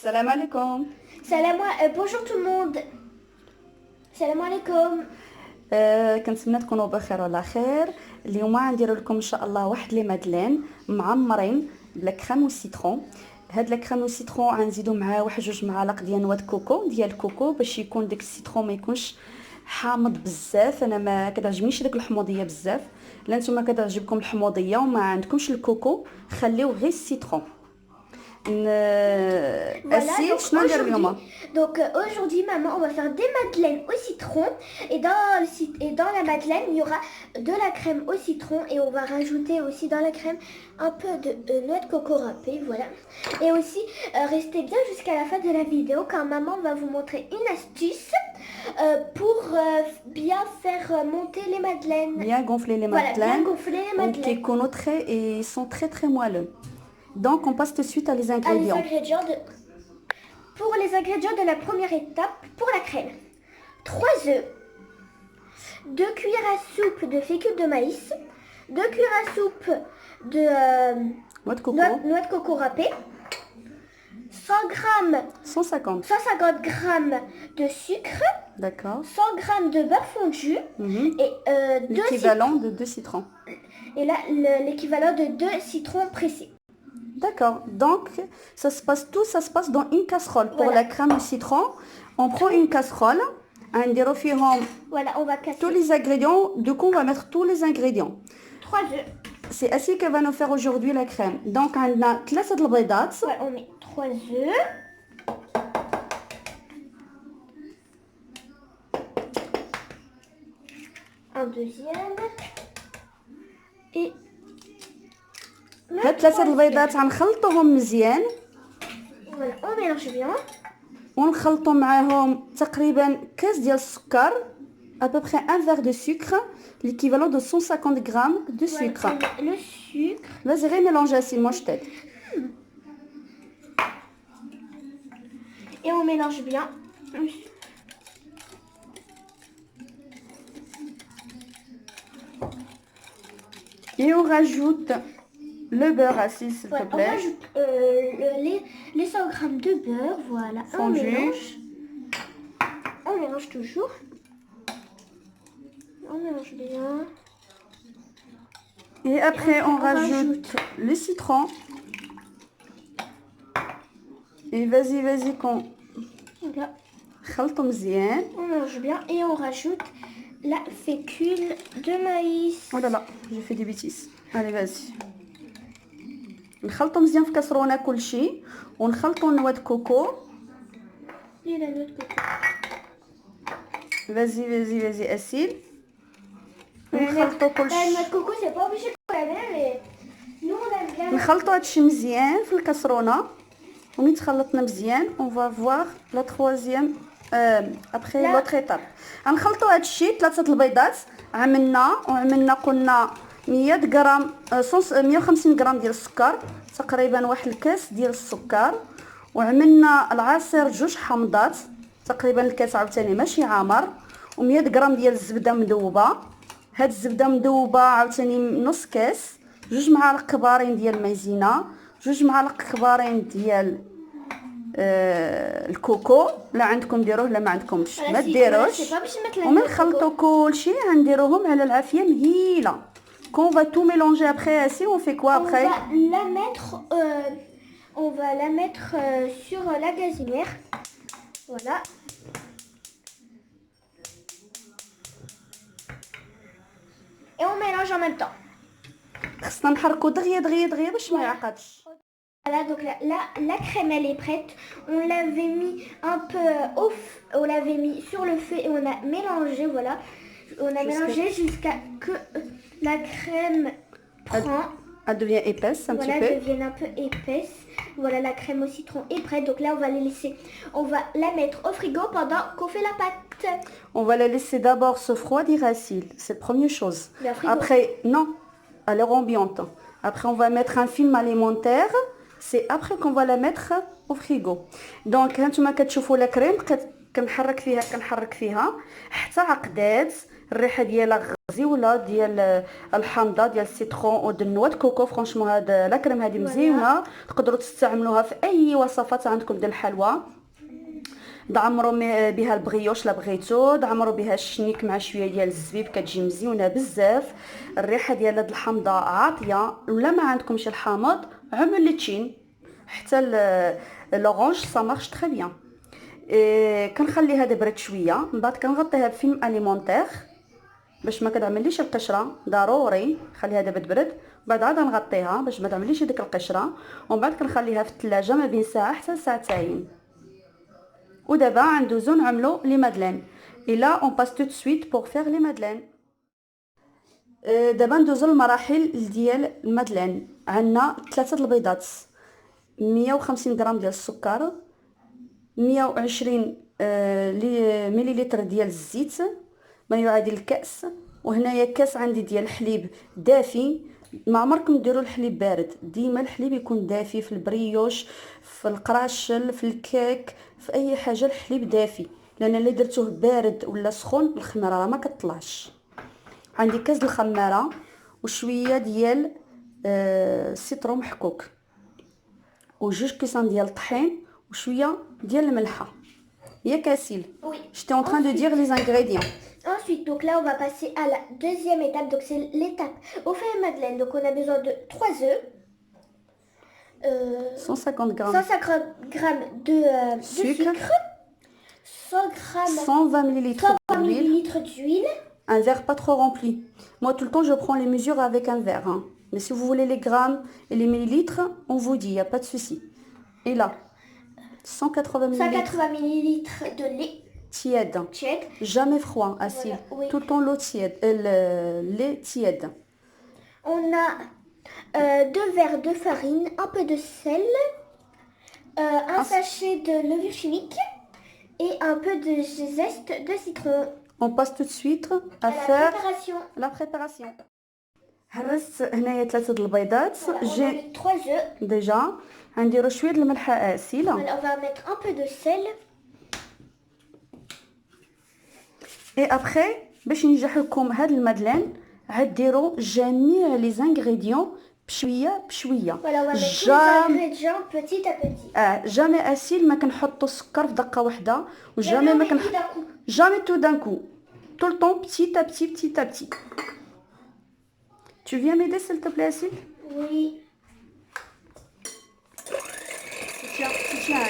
Salam alaikum. Bonjour tout le monde. Salam alaikum. كنتمنى تكونوا بخير وعلى خير. اليوم غنديروا لكم ان شاء الله واحد لي مادلين معمرين بلا كريم والسيترون. هاد لا كريم والسيترون غنزيدوا معاه واحد جوج معالق ديال نواه كوكو باش يكون داك السيترون ما يكونش حامض بزاف. انا ما كتعجبنيش داك الحموضيه بزاف. لا نتوما كتعجبكم الحموضيه وما عندكمش الكوكو خليو غير السيترون. Donc aujourd'hui maman on va faire des madeleines au citron et dans la madeleine il y aura de la crème au citron et on va rajouter aussi dans la crème un peu de noix de coco râpée, voilà. Et aussi restez bien jusqu'à la fin de la vidéo car maman va vous montrer une astuce pour bien faire monter les madeleines. Bien gonfler les madeleines. Voilà, bien gonfler les madeleines. Et ils sont très très moelleux. Donc on passe tout de suite à les ingrédients. Pour les ingrédients de la première étape, pour la crème. 3 œufs, 2 cuillères à soupe de fécule de maïs, 2 cuillères à soupe de noix de coco râpée, 150 grammes de sucre, d'accord, 100 grammes de beurre fondu et l'équivalent de 2 citrons. Et là, l'équivalent de 2 citrons pressés. D'accord, donc ça se passe dans une casserole. Pour voilà. La crème au citron, on prend une casserole, voilà, on va casser tous les ingrédients. Du coup, on va mettre tous les ingrédients. 3 œufs. C'est ainsi que va nous faire aujourd'hui la crème. Donc, on a 3 البيضات. Ouais, on met 3 œufs. Un deuxième. Et هاد 3 البيضات غنخلطوهم مزيان. Voilà, on mélange bien. ونخلطوا معاهم تقريبا كاس ديال السكر, à peu près un verre de sucre, l'équivalent de 150 grammes de sucre. Voilà, le sucre. Vas-y, remélange assez, moi je t'aide. Et on mélange bien. Et on rajoute le beurre assis, s'il te plaît. On rajoute les 100 grammes de beurre, voilà. Fondu. On mélange toujours. On mélange bien. Et après, on rajoute le citron. Et vas-y, qu'on خلطوا مزيان. On mélange bien et on rajoute la fécule de maïs. Oh là là, j'ai fait des bêtises. Allez, vas-y. نخلطوا مزيان في كاسرونه كلشي ونخلطوا نواه كوكو. Et la noix de coco. Vas-y, Asile. نخلطوا كلشي. La noix de coco, c'est pas obligé qu'on la met, mais nous on aime bien. نخلطوا هادشي مزيان في الكاسرونه. ومن تخلطنا مزيان on va voir la troisième après l'autre étape. غنخلطوا هادشي 3 البيضات وعملنا قلنا 100 غرام 150 غرام ديال السكر, تقريبا واحد الكاس ديال السكر, وعملنا العصير 2 حامضات, تقريبا الكاس عاوتاني ماشي عامر, و100 غرام ديال الزبده مذوبه. هاد الزبده مذوبه عاوتاني نص كاس, 2 معالق كبارين ديال المايزينا, 2 معالق كبارين ديال الكوكو. لا عندكم ديروه لا ما عندكمش ما ديروش. ومن نخلطوا كلشي غنديروهم على العافيه مهيله. Quand on va tout mélanger après, ainsi on fait quoi après? On va la mettre sur la gazinière. Voilà. Et on mélange en même temps. خصنا نحركوا دغيا باش ما يعقدش. Voilà, donc la crème elle est prête. On l'avait mis un peu on l'avait mis sur le feu et on a mélangé, voilà. On a mélangé jusqu'à que la crème prend. Elle devient épaisse un petit peu. Voilà, elle devient un peu épaisse. Voilà, la crème au citron est prête. Donc là, on va les laisser. On va la mettre au frigo pendant qu'on fait la pâte. On va la laisser d'abord se refroidir, Asile. C'est la première chose. Après, non, à l'air ambiante. Après, on va mettre un film alimentaire. C'est après qu'on va la mettre au frigo. Donc, هانتوما كتشوفوا لا كريم كنحرك فيها حتى عقدات. الريحه ديالها غزيوله ديال الحامضه ديال السيترون وديال النواه كوكو. فرانشمون هاد لا كريم هذه مزيونه، تقدروا تستعملوها في اي وصفات عندكم ديال الحلوى. دعمروا بها البغيوش لا بغيتو، دعمروا بها الشنيك مع شويه ديال الزبيب، كتجي مزيونه بزاف. الريحه ديال هاد الحامضه عاطيه. ولا ما عندكمش الحامض عملوا الليتشين، حتى لورانج سا مارش تري بيان. كنخليها تبرد شويه، من بعد كنغطيها بفيلم اليمونتير باش ما كتعمليش القشره. ضروري خليها دابا تبرد، بعد عاد نغطيها باش ما تعمليش ديك القشره. ومن بعد كنخليها في الثلاجه ما بين ساعه حتى ساعتين. ودابا غندوزو نعملو لي مادلين. الا اون باس تو سويت بور فيغ لي مادلين. دابا ندوزو للمراحل ديال المادلين. عندنا 3 البيضات، 150 غرام ديال السكر، 120 مليلتر ديال الزيت، ما يعادل الكاس. وهنايا كاس عندي ديال الحليب دافي. ما عمركم ديروا الحليب بارد، ديما الحليب يكون دافي. في البريوش، في القراشل، في الكيك، في اي حاجه الحليب دافي، لان الا درتوه بارد ولا سخون الخميره راه ما كتطلعش. عندي كاس الخماره وشويه ديال السيترون محكوك، وجوج كيسان ديال الطحين وشويه ديال الملحه. ياك اسيل؟ Oui. J'étais en train de dire les ingrédients. Ensuite, donc là, on va passer à la deuxième étape. Donc, c'est l'étape au fait madeleine. Donc, on a besoin de 3 œufs. 150 grammes 150 grammes de sucre. 100 grammes 120 millilitres 120 d'huile. millilitres d'huile. Un verre pas trop rempli. Moi tout le temps je prends les mesures avec un verre, hein. Mais si vous voulez les grammes et les millilitres, on vous dit, il n'y a pas de souci. Et là 180 millilitres 180 millilitres de lait tiède. tiède. Jamais froid, acide. Voilà, oui. Tout le temps l'eau tiède, le lait tiède. On a 2 verres de farine, un peu de sel, un sachet de levure chimique et un peu de zeste de citron. On passe tout de suite à À la faire préparation. la préparation. هرست هنايا 3 البيضات. Voilà, on a J'ai mis 3 œufs. ديجا غنديرو شويه د الملح اسيله. Voilà, on va mettre un peu de sel. اي ابخي باش ينجح لكم هاد المادلين عاد ديروا جميع لي زانغريديون بشويه بشويه. Voilà, on va mettre tous les ingrédients petit à petit. جامي اسيل ما كنحطوا السكر في دقه واحده، وجامي ما كنحط جامي تو دان كو. tout le temps petit à petit, petit à petit. Tu viens m'aider s'il te plaît, Asile? Oui. Tiens.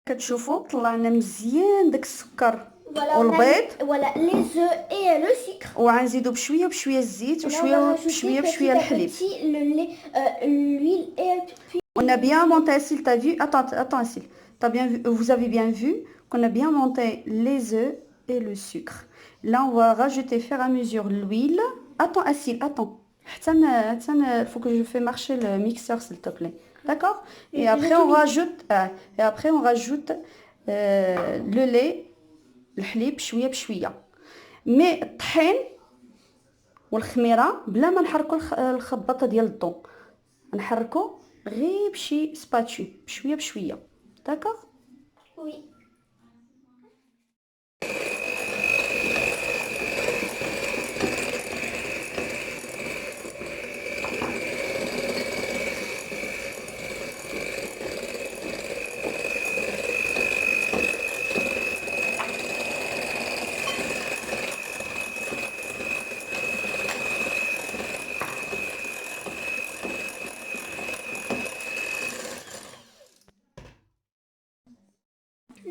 كتشوفوا طلعنا مزيان داك السكر والبيض. Voilà les œufs et le sucre. وغنزيدوا بشويه بشويه الزيت وشويه بشويه بشويه الحليب. Le lait, l'huile et puis on a bien monté, Asile, t'as vu? Attends Asile, t'as bien vu, vous avez bien vu qu'on a bien monté les œufs et le sucre. Là on va rajouter faire à mesure l'huile. Attends Asile, attends. Il faut que je fais marcher le mixeur s'il te plaît. D'accord? Et après on rajoute le lait, الحليب بشويه بشويه. مي الطحين والخميره بلا ما نحركوا الخباطه ديال الضو، نحركوا غير بشي سباتشو بشويه بشويه. داكوغ؟ oui.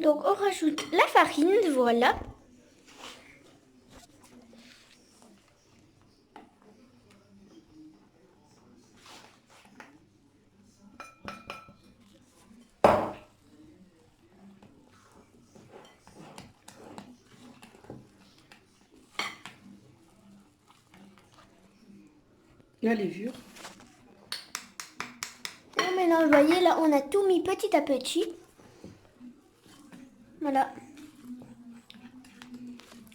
Donc on rajoute la farine, voilà. La levure. Et maintenant, vous voyez, là, on a tout mis petit à petit. Voilà.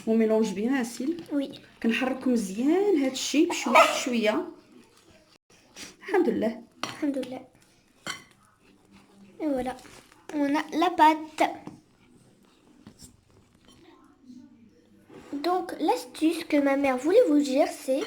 On mélange bien Assil. Oui. كنحركوا مزيان هاد الشيء بشويه بشويه. الحمد لله. Alhamdoulilah. Et voilà. On a la pâte. Donc l'astuce que ma mère voulait vous dire c'est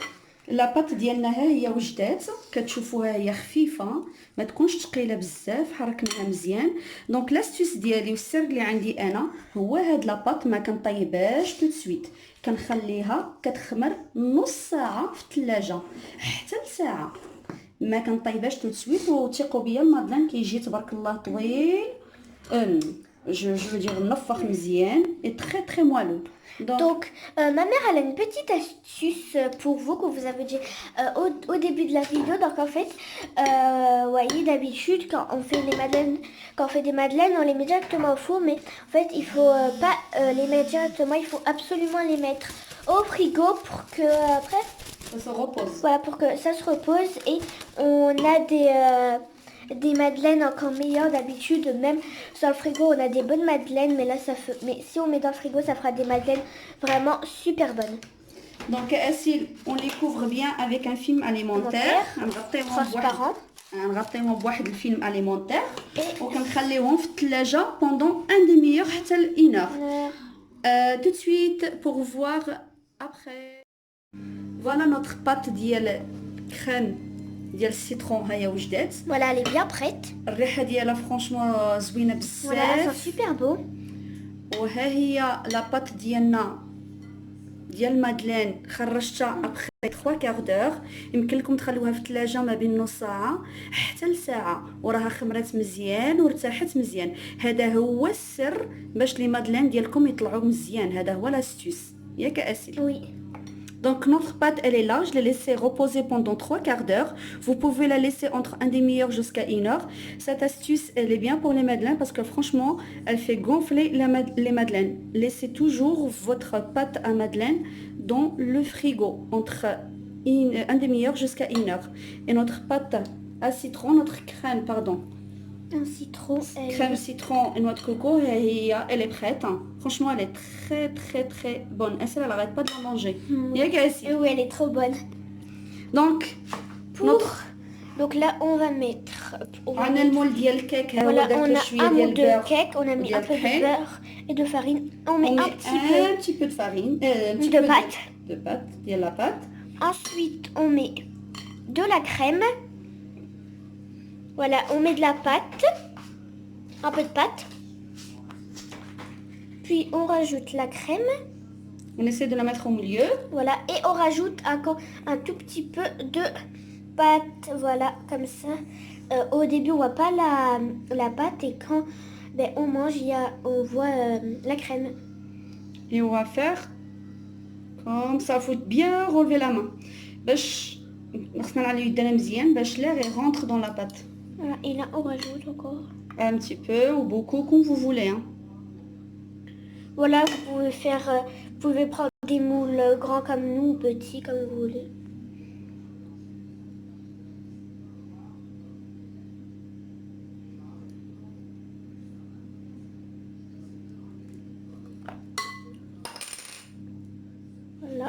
لاباط ديالنا ها هي وجدات كتشوفوها هي خفيفه ما تكونش ثقيله بزاف حركناها مزيان. دونك لاستيس ديالي والسر اللي عندي انا هو هاد لاباط ما كنطيبهاش تو سويت كنخليها كتخمر نص ساعه في الثلاجه حتى لساعه ما كنطيبهاش تو سويت. وثقوا بيا المادلان كيجي تبارك الله طويل je veux dire منفخ مزيان et très très moelleux. Donc, ma mère, elle a une petite astuce pour vous que vous avez dit au début de la vidéo. Donc, en fait, voyez, d'habitude, quand on fait des madeleines, on les met directement au four. Mais en fait, il faut pas les mettre directement. Il faut absolument les mettre au frigo pour que après ça se repose. Voilà, pour que ça se repose. Et on a des madeleines encore meilleures d'habitude. Même sur le frigo on a des bonnes madeleines, mais là mais si on met dans le frigo ça fera des madeleines vraiment super bonnes. Donc Assil, on les couvre bien avec un film alimentaire transparent. نغطيوهم بواحد الفيلم alimentaire وكنخليوهم في الثلاجه pendant un demi-heure حتى ل 1 heure. Tout de suite pour voir après. Voilà notre pâte ديال crème ديال السيترون هيا وجدات. Voilà, elle est bien prête. الريحه ديالها فرانشمون زوينه بزاف. Voilà, elle sent super beau. وها هي لاباط ديالنا ديال مادلين خرجتها ابخي 3 كارت دور. يمكن لكم تخلوها في الثلاجه ما بين نص ساعه حتى لساعه وراها خمرات مزيان وارتاحت مزيان. هذا هو السر باش لي مادلين ديالكم يطلعوا مزيان. هذا هو لاستيس ياك اسيل. Oui. Donc notre pâte elle est là, je l'ai laissée reposer pendant 3 quarts d'heure. Vous pouvez la laisser entre un demi-heure jusqu'à 1 heure. Cette astuce elle est bien pour les madeleines parce que franchement elle fait gonfler les madeleines. Laissez toujours votre pâte à madeleine dans le frigo entre un demi-heure jusqu'à 1 heure. Et notre pâte à citron, notre crème pardon. Un citron. Crème citron et noix de coco, elle est prête. Franchement, elle est très très très bonne. Et celle-là, elle n'arrête pas de la manger. Oui, elle est trop bonne. Donc, donc là, on va mettre. On a le moule de cake. Voilà, on a un moule de cake. On a mis un peu de beurre et de farine. On met un petit peu de farine. De pâte. De pâte. Il y a la pâte. Ensuite, on met de la crème. Voilà, on met de la pâte, un peu de pâte, puis on rajoute la crème. On essaie de la mettre au milieu. Voilà, et on rajoute encore un tout petit peu de pâte, voilà, comme ça. Au début, on voit pas la pâte et quand on mange, on voit la crème. Et on va faire comme ça, faut bien relever la main. باش نغسل على يدنا مزيان باش l'air rentre dans la pâte. Voilà, et là on rajoute encore un petit peu ou beaucoup comme vous voulez. Hein. Voilà, vous pouvez prendre des moules grands comme nous ou petits comme vous voulez. Voilà.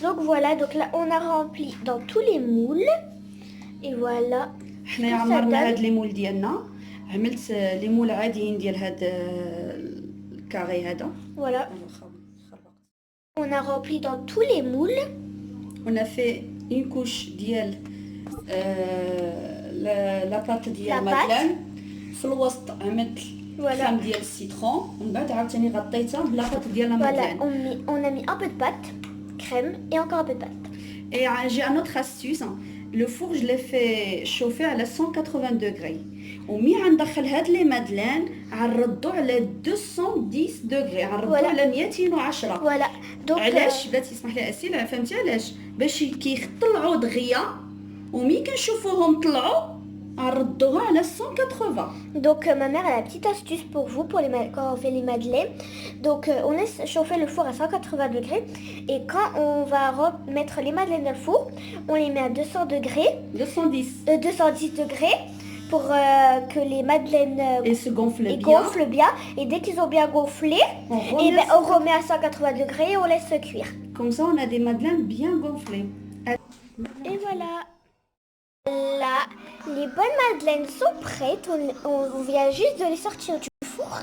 Donc voilà, donc là on a rempli dans tous les moules. Et voilà. حنا عمرنا هاد لي مول ديالنا. عملت لي مول عاديين ديال هاد الكاري هذا. Voilà. On a rempli dans tous les moules. On a fait une couche ديال la pâte ديال مادلين. في الوسط عملت crème ديال السيترون ومن بعد عاوتاني غطيتها بلا pâte ديال مادلين. Voilà, on a mis un peu de pâte, crème et encore un peu de pâte. Et j'ai un autre astuce. Le four je l'ai fait chauffer à 180 degrés. ومي غندخل هاد لي مادلين غنردو على 210 دغري غنردو على 210. فوالا دونك علاش بلاتي اسمح لي اسيل فهمتي علاش باش كيطلعوا دغيا ومي كنشوفوهم طلعوا غنردوها على 180. Donc ma mère a la petite astuce pour vous quand on fait les madeleines. Donc on laisse chauffer le four à 180 degrés et quand on va remettre les madeleines dans le four, on les met à 200 degrés. 210 210 degrés. que les madeleines Et se gonfle ils bien. gonflent bien. Et dès qu'ils ont bien gonflé, on remet à 180 degrés et on laisse cuire. Comme ça, on a des madeleines bien gonflées. Et voilà. Là, les bonnes madeleines sont prêtes. On vient juste de les sortir du four.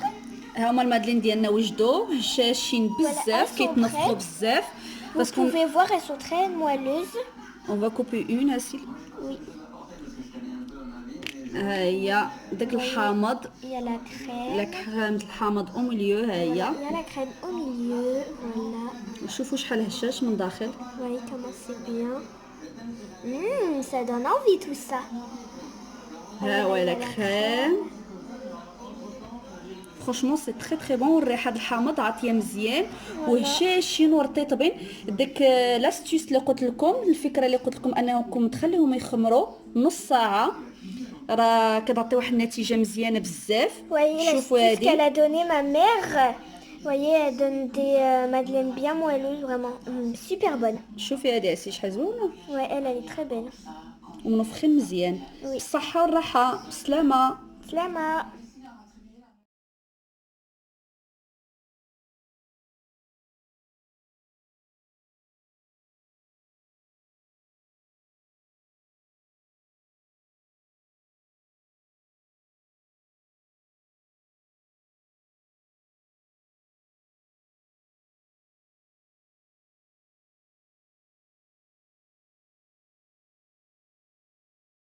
هما المادلين ديالنا وجدوا هشاشين بزاف كيتنفخوا بزاف. Vous pouvez voir, elles sont très moelleuses. On va couper une Assil. Oui. هي داك الحامض. Il y a la crème. La crème الحامض au milieu ها هي. Il y a la crème au milieu. Voilà. شوفوا شحال هشاش من داخل. Voyez comment c'est bien. Ça donne envie tout ça. ها هو la crème. فرانشمون سي تري تري بون. الريحه د الحامض عاطيه مزيان وهشاشين ورطيطبين. ديك لاستيوس اللي قلت لكم، الفكره اللي قلت لكم انكم تخليهم يخمروا نص ساعه، راه كتعطي واحد النتيجه مزيانه بزاف. شوفوا هذه qu'elle a donné ma mère. Voyez, elle donne des madeleines bien moelleuses, vraiment super bonnes. شوفي هذه سي شحال زوينه. Ouais, elle est très belle. ومنفخين مزيان. بالصحه والراحه. بسلامه. سلامة.